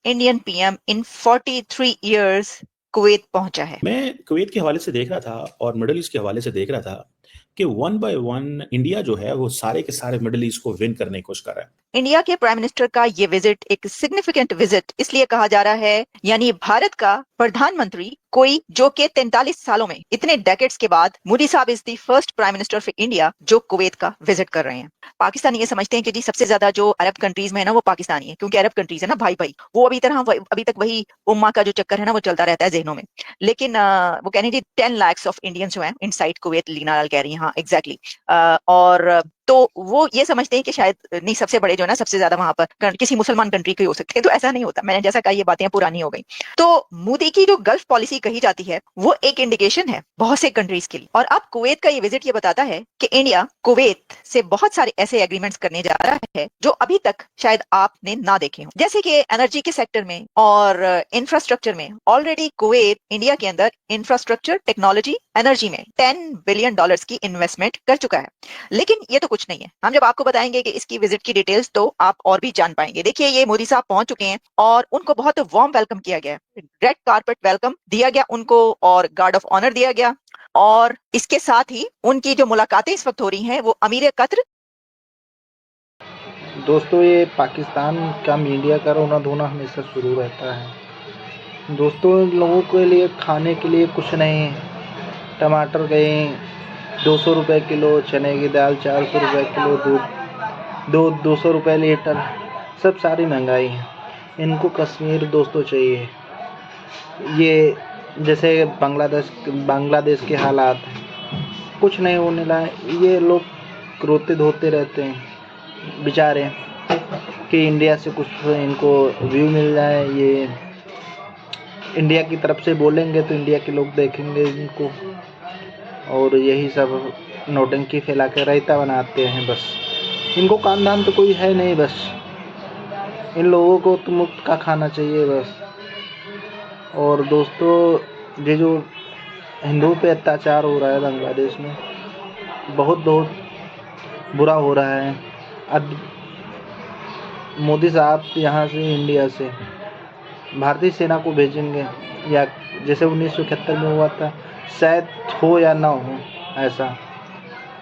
Indian PM in 43 years Kuwait पहुंचा है। मैं कुवैत के हवाले से देख रहा था और मिडल ईस्ट के हवाले से देख रहा था कि वन बाय वन इंडिया जो है वो सारे के सारे मिडल ईस्ट को विन करने की कोशिश कर रहा है। इंडिया के प्राइम मिनिस्टर का ये विजिट एक सिग्निफिकेंट विजिट इसलिए कहा जा रहा है, यानी भारत का प्रधानमंत्री कोई जो कि 43 सालों में, इतने डेकेड्स के बाद, मोदी साहब is the first prime minister of India जो कुवैत का विजिट कर रहे हैं। पाकिस्तानी ये समझते हैं कि जी सबसे ज्यादा जो अरब कंट्रीज में है ना वो पाकिस्तानी है, क्योंकि अरब कंट्रीज है ना भाई भाई, वो अभी तक वही उम्मा का जो चक्कर है ना वो चलता रहता है जहनों में। लेकिन वो कह रही थी 10 lakhs ऑफ इंडियंस जो हैं इनसाइड कुवैत, लीना लाल कह रही है, हाँ एग्जैक्टली। और तो वो ये समझते हैं कि शायद नहीं, सबसे बड़े जो है ना, सबसे ज्यादा वहां पर किसी मुसलमान कंट्री के हो सकते हैं, तो ऐसा नहीं होता। मैंने जैसा कहा, ये बातें पुरानी हो गई। तो मोदी की जो गल्फ पॉलिसी कही जाती है वो एक इंडिकेशन है बहुत से कंट्रीज के लिए। और अब कुवैत का ये विजिट ये बताता है कि इंडिया कुवैत से बहुत सारे ऐसे एग्रीमेंट्स करने जा रहा है जो अभी तक शायद आपने ना देखे हो, जैसे कि एनर्जी के सेक्टर में और इंफ्रास्ट्रक्चर में। ऑलरेडी कुवैत इंडिया के अंदर इंफ्रास्ट्रक्चर, टेक्नोलॉजी, एनर्जी में $10 बिलियन की इन्वेस्टमेंट कर चुका है। लेकिन ये तो कुछ नहीं है, हम जब आपको बताएंगे कि इसकी विजिट की डिटेल्स तो आप और भी जान पाएंगे। देखिए, ये मोदी साहब पहुंच चुके हैं और उनको बहुत वार्म वेलकम किया गया, रेड कारपेट वेलकम दिया गया उनको और गार्ड ऑफ ऑनर दिया गया। और इसके साथ ही उनकी जो मुलाकातें इस वक्त हो रही हैं वो अमीर कतर। दोस्तों, ये पाकिस्तान का मीडिया का रोना धोना हमेशा शुरू रहता है। दोस्तों, इन लोगों के लिए खाने के लिए कुछ नहीं है। टमाटर गए 200 रुपये किलो, चने की दाल 400 रुपये किलो, दूध 200 रुपये लीटर, सब सारी महंगाई है। इनको कश्मीर दोस्तों चाहिए। ये जैसे बांग्लादेश के हालात, कुछ नहीं होने लाए। ये लोग रोते धोते रहते हैं बेचारे कि इंडिया से कुछ इनको व्यू मिल जाए। ये इंडिया की तरफ से बोलेंगे तो इंडिया के लोग देखेंगे इनको, और यही सब नौटंकी फैला के रायता बनाते हैं। बस इनको काम धाम तो कोई है नहीं। बस इन लोगों को तो मुफ्त का खाना चाहिए बस। और दोस्तों, ये जो हिंदुओं पे अत्याचार हो रहा है बांग्लादेश में, बहुत बहुत बुरा हो रहा है। अब मोदी साहब यहाँ से, इंडिया से भारतीय सेना को भेजेंगे, या जैसे 1971 में हुआ था, शायद हो या ना हो ऐसा।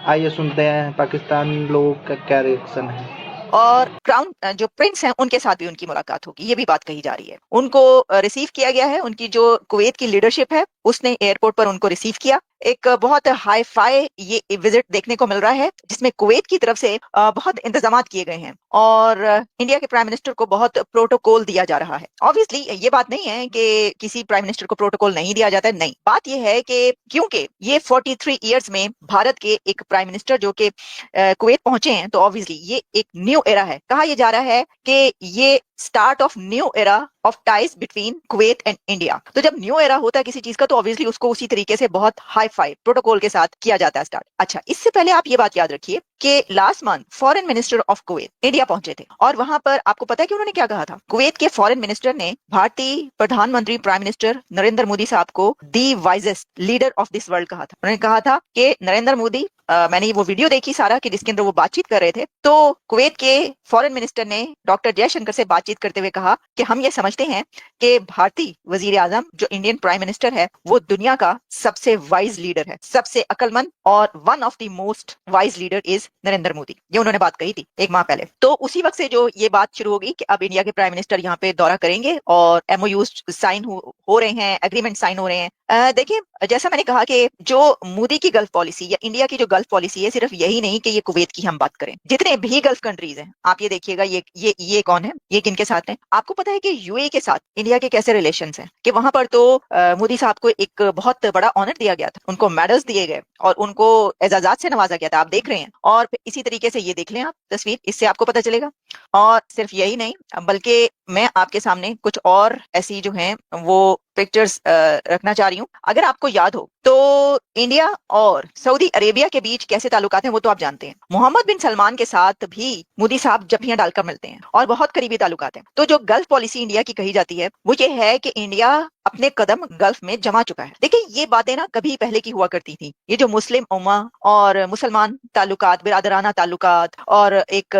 आइए सुनते हैं पाकिस्तान लोगों का क्या रिएक्शन है। और क्राउन जो प्रिंस हैं उनके साथ भी उनकी मुलाकात होगी, ये भी बात कही जा रही है। उनको रिसीव किया गया है, उनकी जो कुवैत की लीडरशिप है उसने एयरपोर्ट पर उनको रिसीव किया। एक बहुत हाई फाई ये विजिट देखने को मिल रहा है, जिसमें कुवैत की तरफ से बहुत इंतजाम किए गए हैं और इंडिया के प्राइम मिनिस्टर को बहुत प्रोटोकॉल दिया जा रहा है। ऑब्वियसली ये बात नहीं है कि किसी प्राइम मिनिस्टर को प्रोटोकॉल नहीं दिया जाता है, नहीं। बात ये है कि क्योंकि ये 43 इयर्स में भारत के एक प्राइम मिनिस्टर जो कि कुवैत पहुंचे हैं, तो ऑब्वियसली ये एक न्यू एरा है। कहा यह जा रहा है कि ये start of new era of ties between Kuwait and India. तो जब न्यू एरा होता है किसी चीज का, तो ऑब्वियसली उसको उसी तरीके से बहुत हाई फाई प्रोटोकॉल के साथ किया जाता है स्टार्ट। अच्छा, इससे पहले आप ये बात याद रखिए कि last month foreign minister of Kuwait India पहुंचे थे, और वहां पर आपको पता है कि उन्होंने क्या कहा था? कुवैत के फॉरेन मिनिस्टर ने भारतीय प्रधानमंत्री प्राइम मिनिस्टर नरेंद्र मोदी साहब को the wisest leader of this world कहा था। उन्होंने कहा था कि नरेंद्र मोदी, मैंने वो वीडियो देखी सारा कि जिसके अंदर वो बातचीत कर रहे थे, तो कुवैत के फॉरेन मिनिस्टर ने डॉक्टर जयशंकर से बातचीत करते हुए कहा कि हम ये समझते हैं कि भारतीय वजीर आजम जो इंडियन प्राइम मिनिस्टर है वो दुनिया का सबसे वाइज लीडर है, सबसे अक्लमंद, और one of the most wise leader is Narendra Modi. ये उन्होंने बात कही थी 1 माह पहले। तो उसी वक्त से जो ये बात शुरू हो गई कि अब इंडिया के प्राइम मिनिस्टर यहाँ पे दौरा करेंगे और एमओयू साइन हो रहे हैं, एग्रीमेंट साइन हो रहे हैं। देखिए, जैसा मैंने कहा कि जो मोदी की गल्फ पॉलिसी या इंडिया की जो गल्फ पॉलिसी है, सिर्फ यही नहीं कि ये कुवैत की हम बात करें, जितने भी गल्फ कंट्रीज हैं, आप ये देखिएगा, ये कौन है, ये किनके साथ है। आपको पता है कि यूएई के साथ इंडिया के कैसे रिलेशंस हैं, कि वहां पर तो मोदी साहब को एक बहुत बड़ा ऑनर दिया गया था, उनको मेडल्स दिए गए और उनको एजाजात से नवाजा गया था, आप देख रहे हैं। और इसी तरीके से ये देख लें आप तस्वीर, इससे आपको पता चलेगा। और सिर्फ यही नहीं, बल्कि मैं आपके सामने कुछ और ऐसी जो हैं वो पिक्चर्स रखना चाह रही हूँ। अगर आपको याद हो तो इंडिया और सऊदी अरेबिया के बीच कैसे ताल्लुकात हैं वो तो आप जानते हैं। मोहम्मद बिन सलमान के साथ भी मोदी साहब जफ्फियां डालकर मिलते हैं और बहुत करीबी ताल्लुकात हैं। तो जो गल्फ पॉलिसी इंडिया की कही जाती है वो ये है कि इंडिया अपने कदम गल्फ में जमा चुका है। देखिए ये बातें ना कभी पहले की हुआ करती थी। ये जो मुस्लिम उम्मा और मुसलमान ताल्लुकात, बिरादराना ताल्लुकात और एक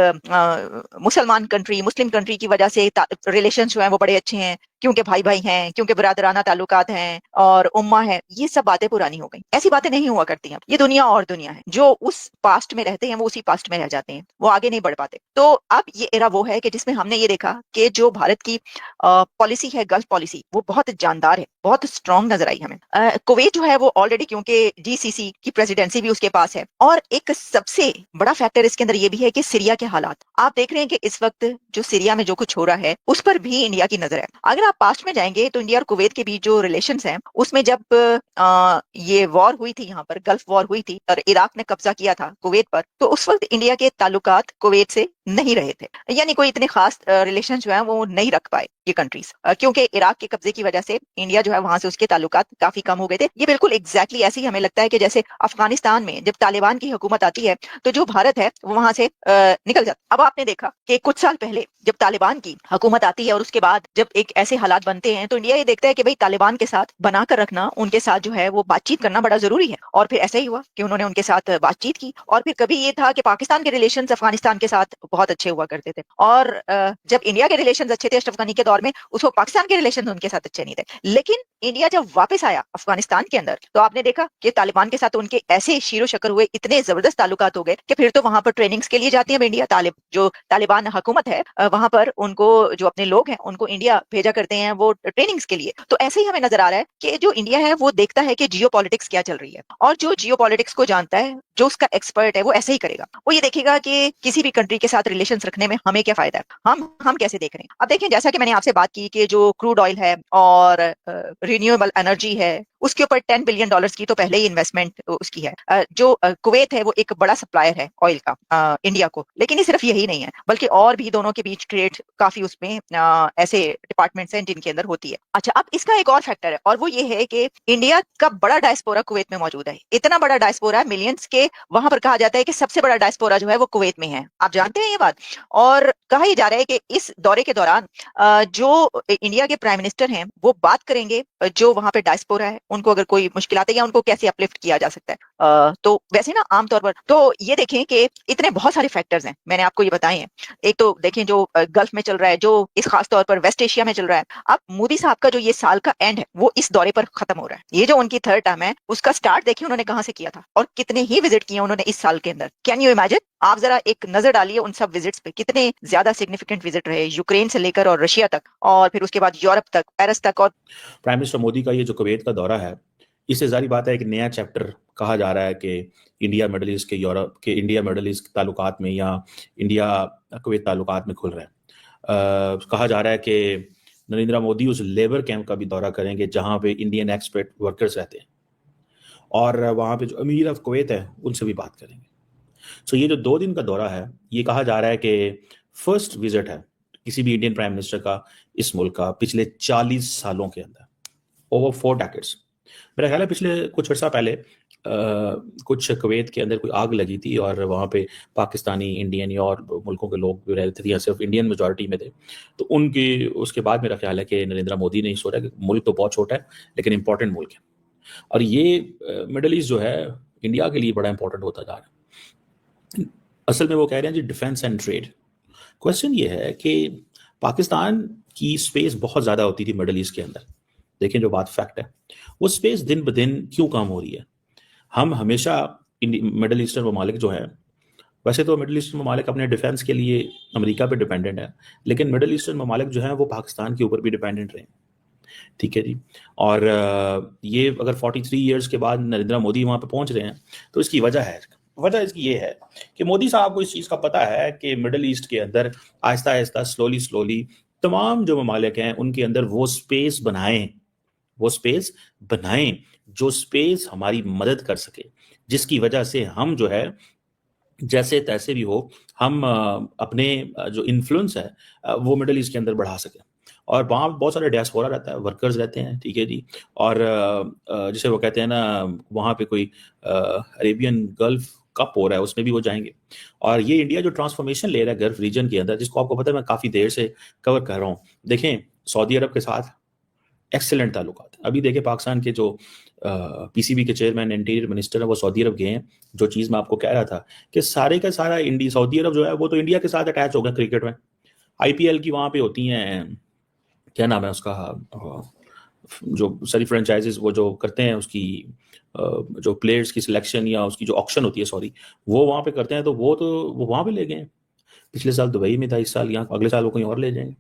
मुसलमान कंट्री, मुस्लिम कंट्री की वजह से रिलेशन जो है वो बड़े अच्छे हैं, क्योंकि भाई भाई हैं, क्योंकि बिरादराना ताल्लुकात हैं और उम्मा है, ये सब बातें पुरानी हो गई। ऐसी बातें नहीं हुआ करती हैं। ये दुनिया और दुनिया है। जो उस पास्ट में रहते हैं वो उसी पास्ट में रह जाते हैं, वो आगे नहीं बढ़ पाते। तो अब ये एरा वो है कि जिसमें हमने ये देखा कि जो भारत की पॉलिसी है, गल्फ पॉलिसी, वो बहुत जानदार है, बहुत स्ट्रांग नजर आई हमें। कुवैत जो है वो ऑलरेडी, क्योंकि जीसीसी की प्रेसिडेंसी भी उसके पास है, और एक सबसे बड़ा फैक्टर इसके अंदर ये भी है कि सीरिया के हालात आप देख रहे हैं कि इस वक्त जो सीरिया में जो कुछ हो रहा है उस पर भी इंडिया की नजर है। अगर आप पास्ट में जाएंगे तो इंडिया और कुवैत के बीच जो रिलेशंस हैं उसमें जब ये वॉर हुई थी, यहाँ पर गल्फ वॉर हुई थी और इराक ने कब्जा किया था कुवैत पर, तो उस वक्त इंडिया के ताल्लुकात कुवैत से नहीं रहे थे, यानी कोई इतने खास रिलेशन जो है वो नहीं रख पाए ये कंट्रीज, क्योंकि इराक के कब्जे की वजह से इंडिया जो है वहां से उसके ताल्लुकात काफी कम हो गए थे। ये बिल्कुल एग्जैक्टली ऐसे ही हमें लगता है कि जैसे अफगानिस्तान में जब तालिबान की हुकूमत आती है तो जो भारत है वो वहां से निकल जाता। अब आपने देखा कि कुछ साल पहले जब तालिबान की हुकूमत आती है और उसके बाद जब एक ऐसे हालात बनते हैं तो इंडिया ये देखता है कि भाई तालिबान के साथ बनाकर रखना, उनके साथ जो है वो बातचीत करना बड़ा जरूरी है। और फिर ऐसा ही हुआ कि उन्होंने उनके साथ बातचीत की। और फिर कभी ये था कि पाकिस्तान के रिलेशन अफगानिस्तान के साथ बहुत अच्छे हुआ करते थे, और जब इंडिया के रिलेशन अच्छे थे अशरफ गनी के दौर में, उस वक्त पाकिस्तान के रिलेशन उनके साथ अच्छे नहीं थे। लेकिन इंडिया जब वापस आया अफगानिस्तान के अंदर तो आपने देखा कि तालिबान के साथ उनके ऐसे शीरो शकर हुए, इतने जबरदस्त ताल्लुकात हो गए कि फिर तो वहां पर ट्रेनिंग्स के लिए जाती है इंडिया। जो तालिबान हुकूमत है वहां पर उनको, जो अपने लोग हैं उनको इंडिया भेजा करते हैं वो ट्रेनिंग्स के लिए। तो ऐसे ही हमें नजर आ रहा है कि जो इंडिया है वो देखता है कि जियो पॉलिटिक्स क्या चल रही है, और जो जियो पॉलिटिक्स को जानता है, जो उसका एक्सपर्ट है, वो ऐसे ही करेगा। वो ये देखेगा कि किसी भी कंट्री के साथ रिलेशन रखने में हमें क्या फायदा है, हम कैसे देख रहे हैं। अब देखिए, जैसा कि मैंने आपसे बात की कि जो क्रूड ऑयल है और रिन्यूएबल एनर्जी है उसके ऊपर $10 बिलियन की तो पहले ही इन्वेस्टमेंट उसकी है। जो कुवैत है वो एक बड़ा सप्लायर है ऑयल का इंडिया को। लेकिन ये सिर्फ यही नहीं है, बल्कि और भी दोनों के बीच ट्रेड काफी उसमें ऐसे डिपार्टमेंट्स हैं जिनके अंदर होती है। अच्छा, अब इसका एक और फैक्टर है और वो ये है कि इंडिया का बड़ा डायस्पोरा कुवैत में मौजूद है। इतना बड़ा डायस्पोरा है, मिलियंस के। वहां पर कहा जाता है कि सबसे बड़ा डायस्पोरा जो है वो कुवैत में है। आप जानते हैं ये बात। और कहा ही जा रहा है कि इस दौरे के दौरान जो इंडिया के प्राइम मिनिस्टर हैं वो बात करेंगे जो वहां पे डायस्पोरा है उनको, अगर कोई मुश्किल आती है या उनको कैसे अपलिफ्ट किया जा सकता है। तो वैसे ना आमतौर पर तो ये देखें कि इतने बहुत सारे फैक्टर्स हैं, मैंने आपको ये बताए हैं। एक तो देखें जो गल्फ में चल रहा है, जो इस खास तौर पर वेस्ट एशिया में चल रहा है। अब मोदी साहब का जो ये साल का एंड है वो इस दौरे पर खत्म हो रहा है। ये जो उनकी थर्ड टर्म है उसका स्टार्ट देखिए उन्होंने कहां से किया था और कितने ही विजिट किए उन्होंने इस साल के अंदर। Can you imagine? आप जरा एक नजर डालिए उन सब विजिट्स पे, कितने ज्यादा सिग्निफिकेंट विजिट रहे, यूक्रेन से लेकर और रशिया तक, और फिर उसके बाद यूरोप तक, पेरिस तक। और प्राइम मिनिस्टर मोदी का ये जो कुवैत का दौरा है, इससे जारी बात है एक नया चैप्टर कहा जा रहा है कि इंडिया मिडल ईस्ट के, यूरोप के इंडिया मिडल ईस्ट ताल्लुकात में या इंडिया कुवैत ताल्लुकात में खुल रहा है। कहा जा रहा है कि नरेंद्र मोदी उस लेबर कैंप का भी दौरा करेंगे जहां पे इंडियन एक्सपेट वर्कर्स रहते हैं, और वहां पे जो अमीर ऑफ कुवैत है उनसे भी बात करेंगे। सो ये जो 2 दिन का दौरा है, ये कहा जा रहा है कि फर्स्ट विजिट है किसी भी इंडियन प्राइम मिनिस्टर का इस मुल्क का पिछले 40 सालों के अंदर, ओवर 4 डेकेड्स। मेरा ख्याल है पिछले कुछ अर्सा पहले कुछ कुवैत के अंदर कोई आग लगी थी और वहाँ पे पाकिस्तानी, इंडियन या और मुल्कों के लोग भी रहते थे या सिर्फ इंडियन मेजॉरिटी में थे। तो उनके उसके बाद मेरा ख्याल है कि नरेंद्र मोदी ने सोचा कि मुल्क तो बहुत छोटा है लेकिन इंपॉर्टेंट मुल्क है, और ये मिडल ईस्ट जो है इंडिया के लिए बड़ा इंपॉर्टेंट होता जा रहा है। असल में वो कह रहे हैं जी डिफेंस एंड ट्रेड। क्वेश्चन ये है कि पाकिस्तान की स्पेस बहुत ज़्यादा होती थी मिडल ईस्ट के अंदर। देखें जो बात फैक्ट है, वो स्पेस दिन ब दिन क्यों कम हो रही है। हम हमेशा मिडल ईस्टर्न ममालिक जो है, वैसे तो मिडल ईस्टर्न ममालिक अपने डिफेंस के लिए अमेरिका पे डिपेंडेंट है, लेकिन मिडल ईस्टर्न ममालिक जो है वो पाकिस्तान के ऊपर भी डिपेंडेंट रहे। ठीक है जी। और ये अगर 43 ईयर्स के बाद नरेंद्र मोदी वहाँ पे पहुँच रहे हैं तो इसकी वजह है, वजह इसकी ये है कि मोदी साहब को इस चीज़ का पता है कि मिडल ईस्ट के अंदर आहिस्ता आहिस्ता स्लोली तमाम जो ममालिक हैं उनके अंदर वो स्पेस बनाएं जो स्पेस हमारी मदद कर सके, जिसकी वजह से हम जो है जैसे तैसे भी हो हम अपने जो इन्फ्लुएंस है वो मिडल ईस्ट के अंदर बढ़ा सकें। और वहाँ बहुत सारे डियास्पोरा रहता है, वर्कर्स रहते हैं, ठीक है जी। और जिसे वो कहते हैं ना, वहाँ पे कोई अरेबियन गल्फ कप हो रहा है, उसमें भी वो जाएंगे। और ये इंडिया जो ट्रांसफॉर्मेशन ले रहा है गल्फ रीजन के अंदर, जिसको आपको पता है मैं काफ़ी देर से कवर कर रहा हूँ। देखें, सऊदी अरब के साथ एक्सेलेंट ताल्लुकात है। अभी देखें, पाकिस्तान के जो पीसीबी के चेयरमैन इंटीरियर मिनिस्टर है वो सऊदी अरब गए हैं। जो चीज़ मैं आपको कह रहा था कि सारे का सारा सऊदी अरब जो है वो तो इंडिया के साथ अटैच हो गया क्रिकेट में। आईपीएल की वहाँ पे होती हैं, क्या नाम है उसका, जो सारी फ्रेंचाइजीज वो जो करते हैं उसकी जो प्लेयर्स की सिलेक्शन या उसकी जो ऑक्शन होती है, सॉरी, वो वहाँ पे करते हैं। तो वो वहाँ पे ले गए। पिछले साल दुबई में था, इस साल यहाँ, अगले साल वो कहीं और ले जाएंगे।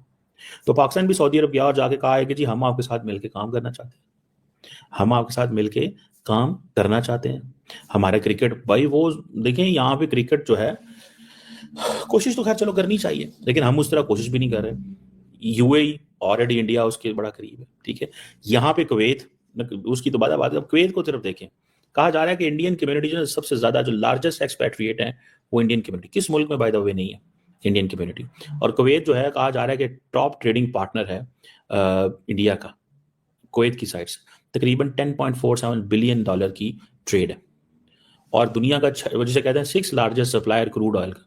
तो पाकिस्तान भी सऊदी अरब गया और जाके कहा है कि जी हम आपके साथ मिलकर काम करना चाहते हैं, हम आपके साथ मिलके काम करना चाहते हैं। हमारा क्रिकेट भाई, वो देखें यहाँ पे क्रिकेट जो है, कोशिश तो खैर चलो करनी चाहिए, लेकिन हम उस तरह कोशिश भी नहीं कर रहे। यूएई ऑलरेडी इंडिया उसके बड़ा करीब है, ठीक है। यहाँ पे कुवैत, उसकी तो बात है। कुवैत को तरफ देखें, कहा जा रहा है कि इंडियन कम्युनिटी जो सबसे ज्यादा, जो लार्जेस्ट एक्सपैट्रिएट है वो इंडियन कम्युनिटी। किस मुल्क में बाय द वे नहीं है इंडियन कम्युनिटी? और कुवैत जो है, कहा जा रहा है कि टॉप ट्रेडिंग पार्टनर है इंडिया का, कुवैत की साइड से तकरीबन $10.47 बिलियन की ट्रेड है। और दुनिया का जिसे कहते हैं 6 लार्जेस्ट सप्लायर क्रूड ऑयल का।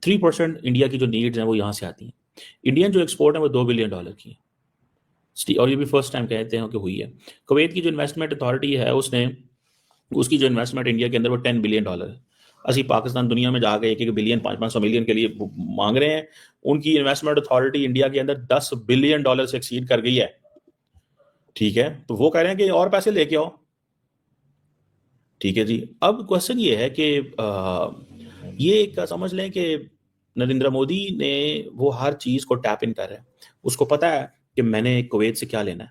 3% इंडिया की जो नीड्स हैं वो यहाँ से आती हैं। इंडियन जो एक्सपोर्ट है वो $2 बिलियन की है, और ये भी फर्स्ट टाइम कहते हैं कि हुई है। कुवैत की जो इन्वेस्टमेंट अथॉरिटी है, उसकी जो इन्वेस्टमेंट इंडिया के अंदर वो $10 बिलियन है। असी पाकिस्तान दुनिया में जाके 1-1 बिलियन 500 मिलियन के लिए मांग रहे हैं। उनकी इन्वेस्टमेंट अथॉरिटी इंडिया के अंदर $10 बिलियन से एक्सीड कर गई है, ठीक है। तो वो कह रहे हैं कि और पैसे लेके आओ, ठीक है जी। अब क्वेश्चन ये है कि ये एक समझ लें कि नरेंद्र मोदी ने वो हर चीज को टैप इन कर रहे हैं। उसको पता है कि मैंने कुवैत से क्या लेना है,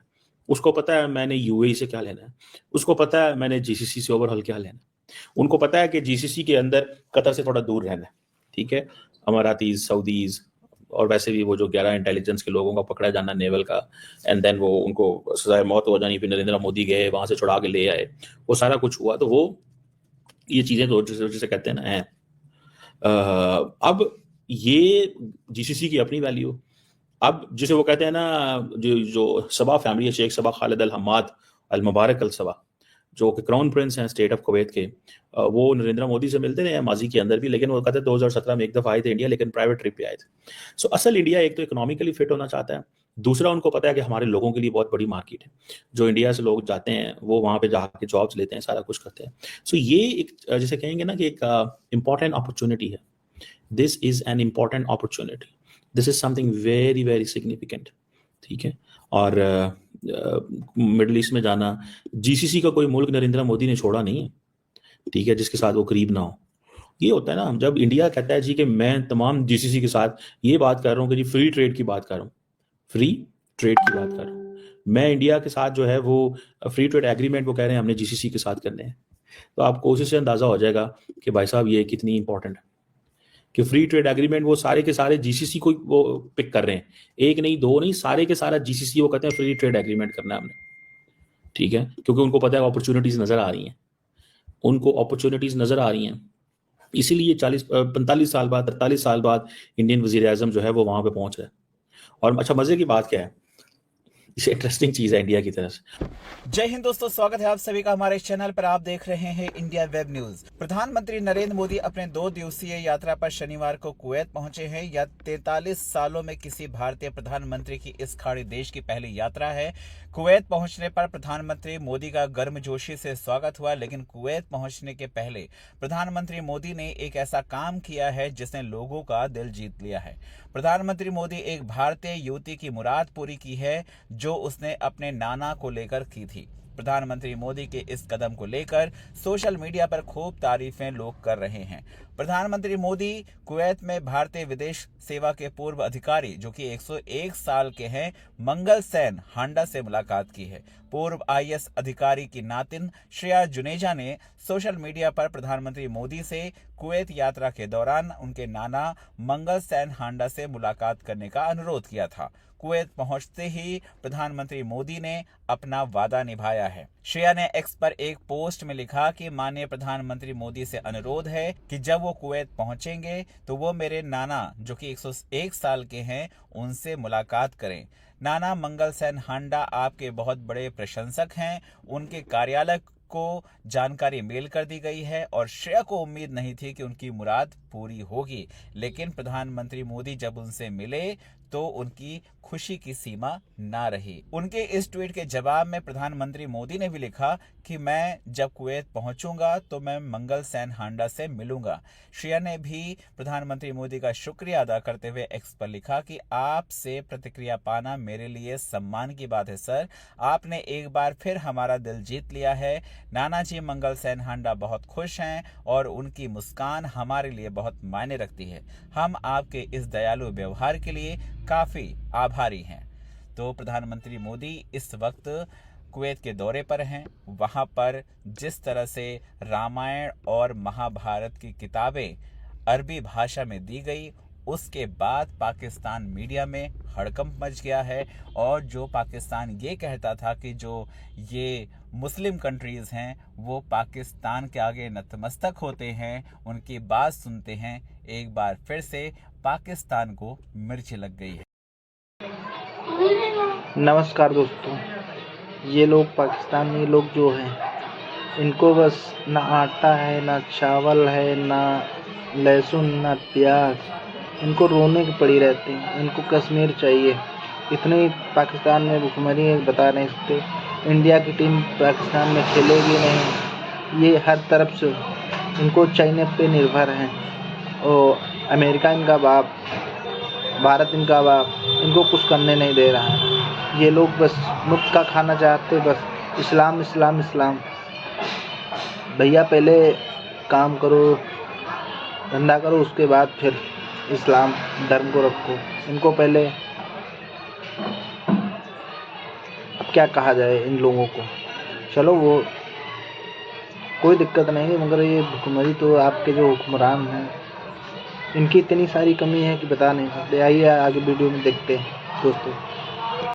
उसको पता है मैंने यूएई से क्या लेना है, उसको पता है मैंने जीसीसी से ओवरऑल क्या लेना है। उनको पता है कि जीसीसी के अंदर कतर से थोड़ा दूर रहना है, ठीक है। अमारातीज, सऊदीज, और वैसे भी वो जो 11 इंटेलिजेंस के लोगों का पकड़ा जाना नेवल का, एंड देन वो उनको सजाए मौत हो जानी, फिर नरेंद्र मोदी गए वहां से छुड़ा के ले आए, वो सारा कुछ हुआ। तो वो ये चीजें तो जिसे कहते हैं ना है। अब ये जीसीसी की अपनी वैल्यू, अब जिसे वो कहते हैं ना, जो सबा फैमिली है, शेख सबा खालिद अल हम्माद अल मुबारक अल सबा, जो कि क्राउन प्रिंस हैं स्टेट ऑफ कुवैत के, वो नरेंद्र मोदी से मिलते रहे माजी के अंदर भी, लेकिन वो कहते हैं 2017 में एक दफ़ा आए थे इंडिया, लेकिन प्राइवेट ट्रिप पे आए थे। सो असल इंडिया एक तो इकोनॉमिकली फिट होना चाहता है, दूसरा उनको पता है कि हमारे लोगों के लिए बहुत बड़ी मार्केट है। जो इंडिया से लोग जाते हैं वो वहाँ पे जाके जॉब्स लेते हैं, सारा कुछ करते हैं। सो ये एक जैसे कहेंगे ना कि एक इम्पॉर्टेंट अपॉर्चुनिटी है। This is an important opportunity, this is something very very significant, ठीक है। और मिडल ईस्ट में जाना, जीसीसी का कोई मुल्क नरेंद्र मोदी ने छोड़ा नहीं है, ठीक है, जिसके साथ वो करीब ना हो। ये होता है ना, जब इंडिया कहता है जी कि मैं तमाम जीसीसी के साथ ये बात कर रहा हूँ कि जी फ्री ट्रेड की बात कर रहा हूँ, फ्री ट्रेड की बात कर रहा हूँ मैं, इंडिया के साथ जो है वो फ्री ट्रेड एग्रीमेंट वो कह रहे हैं हमने जीसीसी के साथ करने हैं, तो आपको उसी से अंदाजा हो जाएगा कि भाई साहब ये कितनी इंपॉर्टेंट है कि फ्री ट्रेड एग्रीमेंट वो सारे के सारे जीसीसी को वो पिक कर रहे हैं, एक नहीं दो नहीं, सारे के सारा जीसीसी वो कहते हैं फ्री ट्रेड एग्रीमेंट करना है हमने, ठीक है, क्योंकि उनको पता है अपॉर्चुनिटीज नजर आ रही हैं, उनको अपॉर्चुनिटीज नजर आ रही हैं। इसीलिए 45 साल बाद 43 साल बाद इंडियन वजीर आजम जो है वो वहां पे पहुंच रहा है। और अच्छा मजे की बात क्या है, इसे इंटरेस्टिंग चीज है इंडिया की तरफ से। जय हिंद दोस्तों, स्वागत है आप सभी का हमारे चैनल पर। आप देख रहे हैं इंडिया वेब न्यूज। प्रधानमंत्री नरेंद्र मोदी अपने 2 दिवसीय यात्रा पर शनिवार को कुवैत पहुंचे हैं। यह 43 सालों में किसी भारतीय प्रधानमंत्री की इस खाड़ी देश की पहली यात्रा है। कुवैत पहुंचने पर प्रधानमंत्री मोदी का गर्मजोशी से स्वागत हुआ, लेकिन कुवैत पहुंचने के पहले प्रधानमंत्री मोदी ने एक ऐसा काम किया है जिसने लोगों का दिल जीत लिया है। प्रधानमंत्री मोदी एक भारतीय युवती की मुराद पूरी की है जो उसने अपने नाना को लेकर की थी। प्रधानमंत्री मोदी के इस कदम को लेकर सोशल मीडिया पर खूब तारीफें लोग कर रहे हैं। प्रधानमंत्री मोदी कुवैत में भारतीय विदेश सेवा के पूर्व अधिकारी जो कि 101 साल के हैं मंगल सेन हांडा से मुलाकात की है। पूर्व आईएएस अधिकारी की नातिन श्रेया जुनेजा ने सोशल मीडिया पर प्रधानमंत्री मोदी से कुवैत यात्रा के दौरान उनके नाना मंगल सेन हांडा से मुलाकात करने का अनुरोध किया था। कुवैत पहुंचते ही प्रधानमंत्री मोदी ने अपना वादा निभाया है। श्रेया ने एक्स पर एक पोस्ट में लिखा कि माननीय प्रधानमंत्री मोदी से अनुरोध है कि जब वो कुवैत पहुंचेंगे तो वो मेरे नाना जो कि 101 साल के हैं उनसे मुलाकात करें। नाना मंगल सेन हांडा आपके बहुत बड़े प्रशंसक हैं। उनके कार्यालय को जानकारी मेल कर दी गई है और श्रेया को उम्मीद नहीं थी कि उनकी मुराद पूरी होगी, लेकिन प्रधानमंत्री मोदी जब उनसे मिले तो उनकी खुशी की सीमा ना रही। उनके इस ट्वीट के जवाब में प्रधानमंत्री मोदी ने भी लिखा कि मैं जब कुवैत पहुंचूंगा तो मैं मंगल सेन हांडा से मिलूंगा। श्रेया ने भी प्रधानमंत्री मोदी का शुक्रिया अदा करते हुए एक्स पर लिखा कि आपसे प्रतिक्रिया पाना मेरे लिए सम्मान की बात है सर, आपने एक बार फिर हमारा दिल जीत लिया है। नाना जी मंगल सेन हांडा बहुत खुश हैं और उनकी मुस्कान हमारे लिए बहुत मायने रखती है। हम आपके इस दयालु व्यवहार के लिए काफी आभारी हैं। तो प्रधानमंत्री मोदी इस वक्त कुवैत के दौरे पर हैं। वहां पर जिस तरह से रामायण और महाभारत की किताबें अरबी भाषा में दी गई, उसके बाद पाकिस्तान मीडिया में हड़कंप मच गया है और जो पाकिस्तान ये कहता था कि जो ये मुस्लिम कंट्रीज़ हैं वो पाकिस्तान के आगे नतमस्तक होते हैं, उनकी बात सुनते हैं, एक बार फिर से पाकिस्तान को मिर्च लग गई है। नमस्कार दोस्तों, ये लोग पाकिस्तानी लोग जो हैं इनको बस ना आटा है, ना चावल है, ना लहसुन, ना प्याज, इनको रोने की पड़ी रहती है। इनको कश्मीर चाहिए। इतनी पाकिस्तान में भुखमरी है, बता नहीं सकते। इंडिया की टीम पाकिस्तान में खेलेगी नहीं, ये हर तरफ से इनको चाइना पे निर्भर हैं। और अमेरिका इनका बाप, भारत इनका बाप, इनको कुछ करने नहीं दे रहा है। ये लोग बस मुफ्त का खाना चाहते, बस इस्लाम इस्लाम इस्लाम। भैया पहले काम करो, धंधा करो, उसके बाद फिर इस्लाम धर्म को रखो। इनको पहले अब क्या कहा जाए इन लोगों को। चलो वो कोई दिक्कत नहीं है, मगर ये भुखमरी तो आपके जो हुक्मरान हैं इनकी इतनी सारी कमी है कि बता नहीं सकते। आइए आगे वीडियो में देखते हैं दोस्तों।